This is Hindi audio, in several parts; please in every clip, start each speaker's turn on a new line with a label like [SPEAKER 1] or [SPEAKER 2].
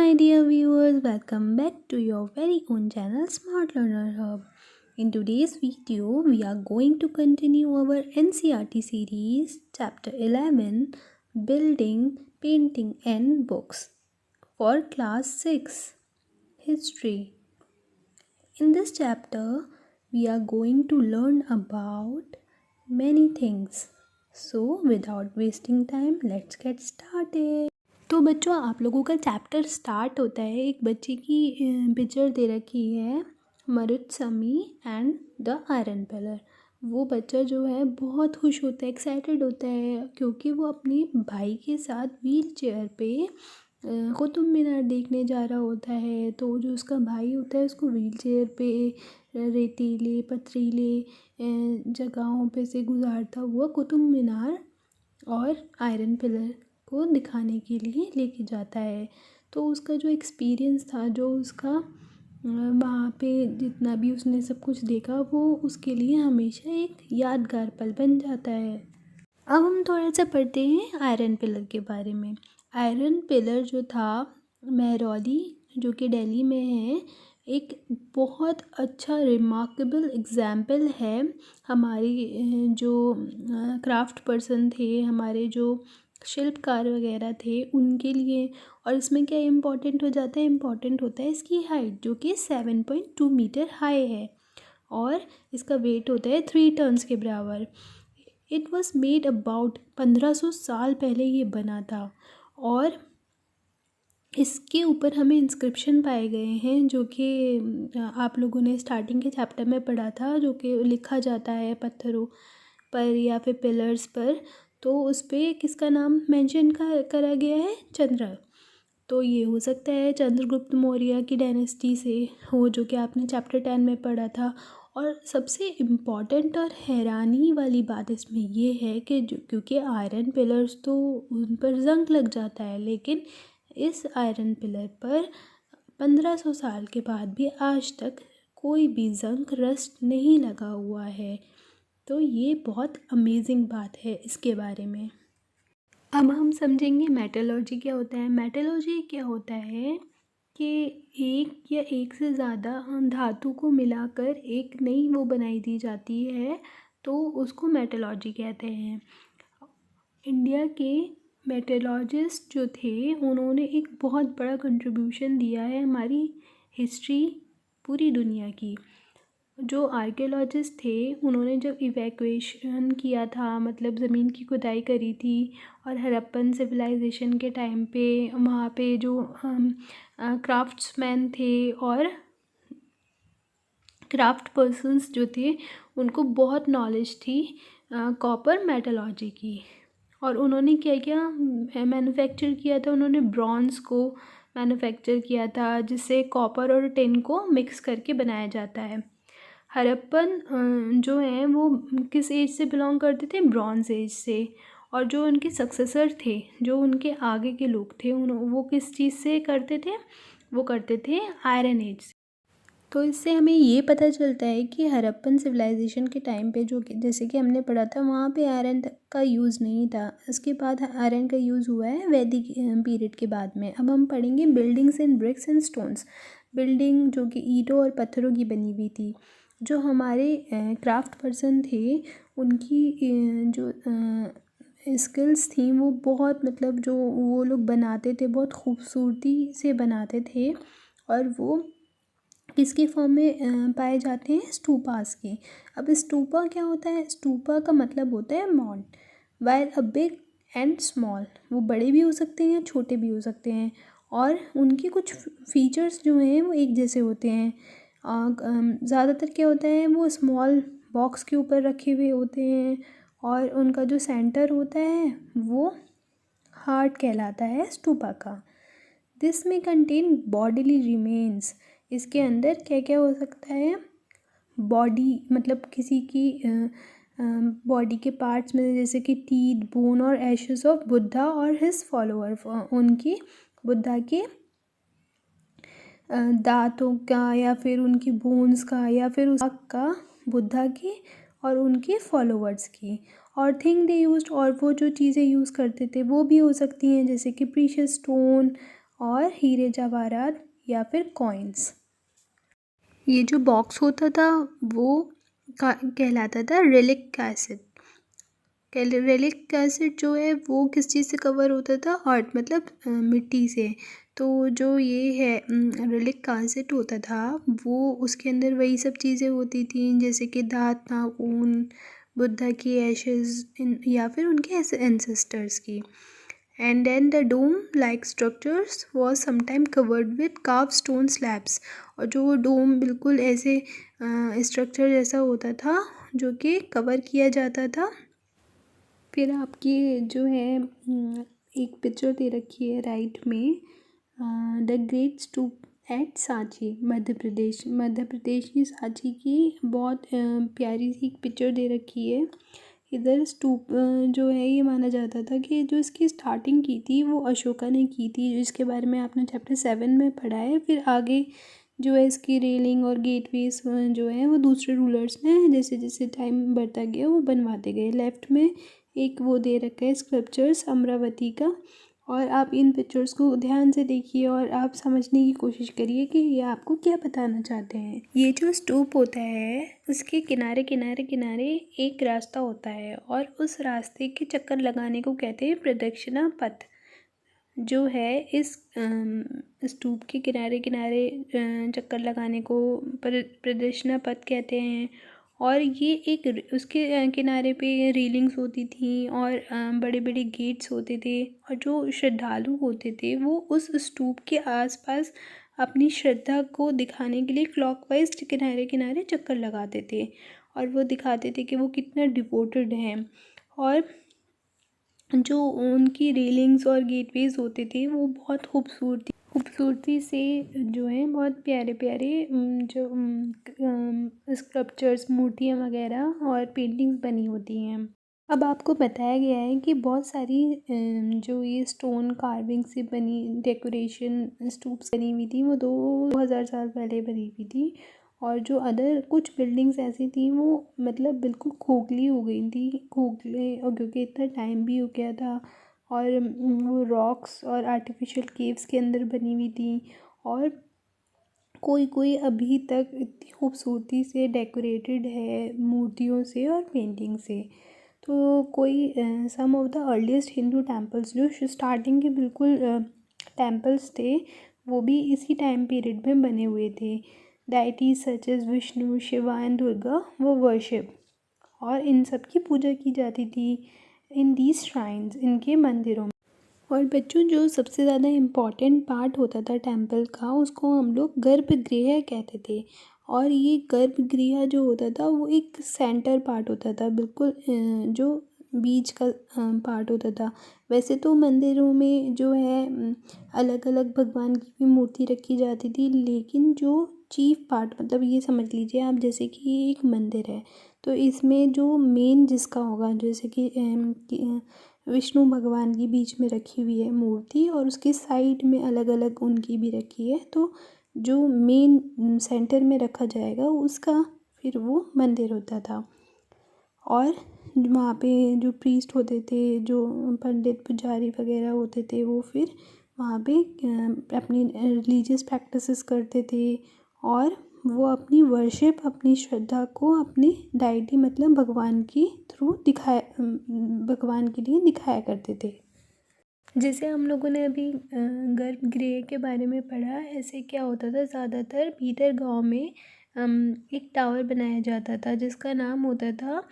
[SPEAKER 1] my dear viewers, welcome back to your very own channel Smart Learner Hub. In today's video, we are going to continue our NCERT series, Chapter 11, Building, Painting and Books for Class 6, History. In this chapter, we are going to learn about many things. So, without wasting time, let's get started. तो बच्चों आप लोगों का चैप्टर स्टार्ट होता है। एक बच्चे की पिक्चर दे रखी है, मरुत्समी एंड द आयरन पिलर। वो बच्चा जो है बहुत खुश होता है, एक्साइटेड होता है, क्योंकि वो अपने भाई के साथ व्हील चेयर पे कुतुब मीनार देखने जा रहा होता है। तो जो उसका भाई होता है उसको व्हील चेयर पे रेतीले पथरीले जगहों पे से गुजारता हुआ कुतुब मीनार और आयरन पिलर को दिखाने के लिए लेके जाता है। तो उसका जो एक्सपीरियंस था, जो उसका वहाँ पे जितना भी उसने सब कुछ देखा, वो उसके लिए हमेशा एक यादगार पल बन जाता है। अब हम थोड़ा सा पढ़ते हैं आयरन पिलर के बारे में। आयरन पिलर जो था महरौली, जो कि दिल्ली में है, एक बहुत अच्छा रिमार्केबल एग्जाम्पल है हमारी जो क्राफ्ट पर्सन थे, हमारे जो शिल्पकार वगैरह थे उनके लिए। और इसमें क्या इम्पोर्टेंट हो जाता है, इम्पोर्टेंट होता है इसकी हाइट, जो कि 7.2 मीटर हाई है और इसका वेट होता है 3 टन्स के बराबर। इट वॉज मेड अबाउट 1500 साल पहले ये बना था और इसके ऊपर हमें इंस्क्रिप्शन पाए गए हैं, जो कि आप लोगों ने स्टार्टिंग के चैप्टर में पढ़ा था, जो कि लिखा जाता है पत्थरों पर या फिर पिलर्स पर। तो उस पर किसका नाम मेंशन करा गया है, चंद्र। तो ये हो सकता है चंद्रगुप्त मौर्य की डायनेस्टी से हो, जो कि आपने चैप्टर 10 में पढ़ा था। और सबसे इम्पॉर्टेंट और हैरानी वाली बात इसमें ये है कि क्योंकि आयरन पिलर्स तो उन पर जंग लग जाता है, लेकिन इस आयरन पिलर पर 1500 साल के बाद भी आज तक कोई भी जंग रस्ट नहीं लगा हुआ है। तो ये बहुत अमेजिंग बात है इसके बारे में। अब हम समझेंगे मेटलर्जी क्या होता है। मेटलर्जी क्या होता है कि एक या एक से ज़्यादा धातु को मिलाकर एक नई वो बनाई दी जाती है, तो उसको मेटलर्जी कहते हैं। इंडिया के मेटलर्जिस्ट जो थे उन्होंने एक बहुत बड़ा कंट्रीब्यूशन दिया है हमारी हिस्ट्री पूरी दुनिया की। जो आर्कियोलॉजिस्ट थे उन्होंने जब इवैक्यूएशन किया था, मतलब ज़मीन की खुदाई करी थी, और हड़प्पन सिविलाइजेशन के टाइम पे वहाँ पे जो क्राफ्ट्समैन थे और क्राफ्ट पर्सन्स जो थे उनको बहुत नॉलेज थी कॉपर मेटलर्जी की। और उन्होंने क्या क्या मैन्युफैक्चर किया था, उन्होंने ब्रॉन्ज़ को मैन्युफैक्चर किया था, जिससे कॉपर और टिन को मिक्स करके बनाया जाता है। हड़प्पन जो हैं वो किस एज से बिलोंग करते थे, ब्रॉन्ज़ एज से। और जो उनके सक्सेसर थे, जो उनके आगे के लोग थे, वो किस चीज़ से करते थे, वो करते थे आयरन एज से। तो इससे हमें ये पता चलता है कि हड़प्पन सिविलाइजेशन के टाइम पे, जो कि जैसे कि हमने पढ़ा था, वहाँ पे आयरन का यूज़ नहीं था। इसके बाद आयरन का यूज़ हुआ है वैदिक पीरियड के बाद में। अब हम पढ़ेंगे buildings in bricks and stones. Building जो कि ईंटों और पत्थरों की बनी हुई थी। जो हमारे क्राफ्ट पर्सन थे उनकी जो स्किल्स थी वो बहुत, मतलब जो वो लोग बनाते थे बहुत खूबसूरती से बनाते थे, और वो किसके फॉर्म में पाए जाते हैं, स्टूपास के। अब स्टूपा क्या होता है, स्टूपा का मतलब होता है मॉन्ड। While a big and small, वो बड़े भी हो सकते हैं छोटे भी हो सकते हैं, और उनके कुछ फीचर्स जो हैं वो एक जैसे होते हैं। ज़्यादातर क्या होता है, वो स्मॉल बॉक्स के ऊपर रखे हुए होते हैं, और उनका जो सेंटर होता है वो हार्ट कहलाता है स्टूपा का। दिस में कंटेन बॉडीली रिमेन्स। इसके अंदर क्या क्या हो सकता है, बॉडी मतलब किसी की बॉडी के पार्ट्स में, जैसे कि टीथ, बोन और एशेस ऑफ बुद्धा और हिज फॉलोअर। उनकी बुद्धा के दांतों का, या फिर उनकी बोन्स का, या फिर उस का बुद्धा की और उनके फॉलोअर्स की। और थिंग दे यूज्ड, और वो जो चीज़ें यूज़ करते थे वो भी हो सकती हैं, जैसे कि प्रीशियस स्टोन और हीरे जवाहरात या फिर कॉइन्स। ये जो बॉक्स होता था वो कहलाता था रेलिक एसिड। रेलिक एसिड जो है वो किस चीज़ से कवर होता था? अर्थ मतलब मिट्टी से। तो जो ये है रेलिक एसिड होता था वो उसके अंदर वही सब चीज़ें होती थी जैसे कि दांत, नाखून, बुद्धा की एशेज़ या फिर उनके एंसेस्टर्स की। And then the dome-like structures was sometimes covered with carved stone slabs। और जो डोम बिल्कुल ऐसे स्ट्रक्चर जैसा होता था जो कि कवर किया जाता था। फिर आपकी जो है एक पिक्चर दे रखी है राइट में, the great stupa at Sanchi Madhya Pradesh की सांची की बहुत प्यारी सी एक पिक्चर दे रखी है। इधर स्तूप जो है ये माना जाता था कि जो इसकी स्टार्टिंग की थी वो अशोका ने की थी, जिसके बारे में आपने चैप्टर 7 में पढ़ा है। फिर आगे जो है इसकी रेलिंग और गेटवेज जो है वो दूसरे रूलर्स ने जैसे जैसे टाइम बढ़ता गया वो बनवाते गए। लेफ्ट में एक वो दे रखा है स्कल्पचर्स अमरावती का, और आप इन पिक्चर्स को ध्यान से देखिए और आप समझने की कोशिश करिए कि ये आपको क्या बताना चाहते हैं। ये जो स्तूप होता है उसके किनारे किनारे किनारे एक रास्ता होता है और उस रास्ते के चक्कर लगाने को कहते हैं प्रदक्षिणा पथ। जो है इस स्तूप के किनारे किनारे चक्कर लगाने को प्रदक्षिणा पथ कहते हैं। और ये एक उसके किनारे पे रेलिंग्स होती थी और बड़े बड़े गेट्स होते थे, और जो श्रद्धालु होते थे वो उस स्तूप के आसपास अपनी श्रद्धा को दिखाने के लिए क्लॉकवाइज किनारे किनारे चक्कर लगाते थे और वो दिखाते थे कि वो कितना डिवोटेड हैं। और जो उनकी रेलिंग्स और गेटवेज होते थे वो बहुत खूबसूरती से जो है बहुत प्यारे प्यारे जो स्कल्पचर्स, मूर्तियाँ वगैरह और पेंटिंग्स बनी होती हैं। अब आपको बताया गया है कि बहुत सारी जो ये स्टोन कार्विंग से बनी डेकोरेशन स्तूप्स बनी हुई थी वो 2000 साल पहले बनी हुई थी, और जो अदर कुछ बिल्डिंग्स ऐसी थी वो मतलब बिल्कुल खोखली हो गई थी, खोखले, और क्योंकि इतना टाइम भी हो गया था, और वो रॉक्स और आर्टिफिशियल केव्स के अंदर बनी हुई थी, और कोई कोई अभी तक इतनी खूबसूरती से डेकोरेटेड है मूर्तियों से और पेंटिंग से। तो कोई some of the earliest Hindu temples जो स्टार्टिंग के बिल्कुल टेम्पल्स थे वो भी इसी टाइम पीरियड में बने हुए थे। Deities such as Vishnu, Shiva and Durga were worship, और इन सब की पूजा की जाती थी इन दीज श्राइन्स, इनके मंदिरों में। और बच्चों जो सबसे ज़्यादा इम्पॉर्टेंट पार्ट होता था टेम्पल का उसको हम लोग गर्भगृह कहते थे, और ये गर्भगृह जो होता था वो एक सेंटर पार्ट होता था, बिल्कुल जो बीच का पार्ट होता था। वैसे तो मंदिरों में जो है अलग अलग भगवान की भी मूर्ति रखी जाती थी, लेकिन जो चीफ पार्ट मतलब ये समझ लीजिए आप जैसे कि ये एक मंदिर है तो इसमें जो मेन जिसका होगा जैसे कि विष्णु भगवान की बीच में रखी हुई है मूर्ति और उसके साइड में अलग अलग उनकी भी रखी है, तो जो मेन सेंटर में रखा जाएगा उसका फिर वो मंदिर होता था। और वहाँ पे जो प्रीस्ट होते थे, जो पंडित पुजारी वगैरह होते थे वो फिर वहाँ पे अपनी रिलीजियस प्रैक्टिसेस करते थे, और वो अपनी वर्शिप, अपनी श्रद्धा को अपनी डाइटी मतलब भगवान की थ्रू भगवान के लिए दिखाया करते थे। जैसे हम लोगों ने अभी गर्भगृह के बारे में पढ़ा, ऐसे क्या होता था ज़्यादातर भीतर गांव में एक टावर बनाया जाता था जिसका नाम होता था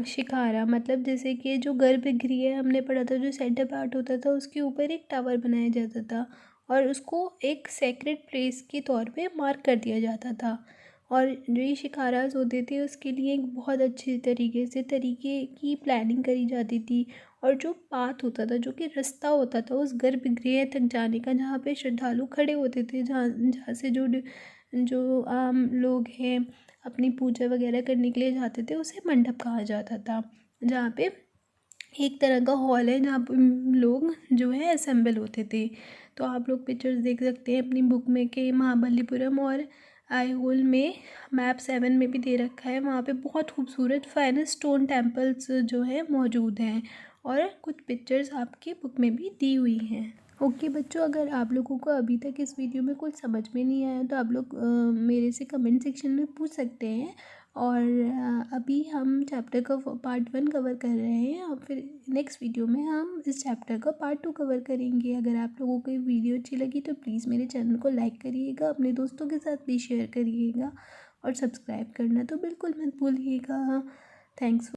[SPEAKER 1] शिखारा। मतलब जैसे कि जो गर्भगृह हमने पढ़ा था जो सेंटर पार्ट होता था उसके ऊपर एक टावर बनाया जाता था और उसको एक सेक्रेड प्लेस के तौर पे मार्क कर दिया जाता था। और जो ये शिकाराज होते थे उसके लिए एक बहुत अच्छे तरीके की प्लानिंग करी जाती थी, और जो पाथ होता था जो कि रास्ता होता था उस गर्भगृह तक जाने का जहाँ पे श्रद्धालु खड़े होते थे, जहाँ जहाँ से जो आम लोग हैं अपनी पूजा वगैरह करने के लिए जाते थे उसे मंडप कहा जाता था, जहाँ पे एक तरह का हॉल है जहाँ पे लोग जो है असेंबल होते थे। तो आप लोग पिक्चर्स देख सकते हैं अपनी बुक में कि महाबलीपुरम और आईहोल में मैप 7 में भी दे रखा है, वहाँ पे बहुत खूबसूरत फाइनेस्ट स्टोन टेम्पल्स जो है मौजूद हैं, और कुछ पिक्चर्स आपकी बुक में भी दी हुई हैं। ओके बच्चों, अगर आप लोगों को अभी तक इस वीडियो में कुछ समझ में नहीं आया तो आप लोग मेरे से कमेंट सेक्शन में पूछ सकते हैं। और अभी हम चैप्टर का पार्ट 1 कवर कर रहे हैं और फिर नेक्स्ट वीडियो में हम इस चैप्टर का पार्ट 2 कवर करेंगे। अगर आप लोगों को ये वीडियो अच्छी लगी तो प्लीज़ मेरे चैनल को लाइक करिएगा, अपने दोस्तों के साथ भी शेयर करिएगा और सब्सक्राइब करना तो बिल्कुल मत भूलिएगा। थैंक्स।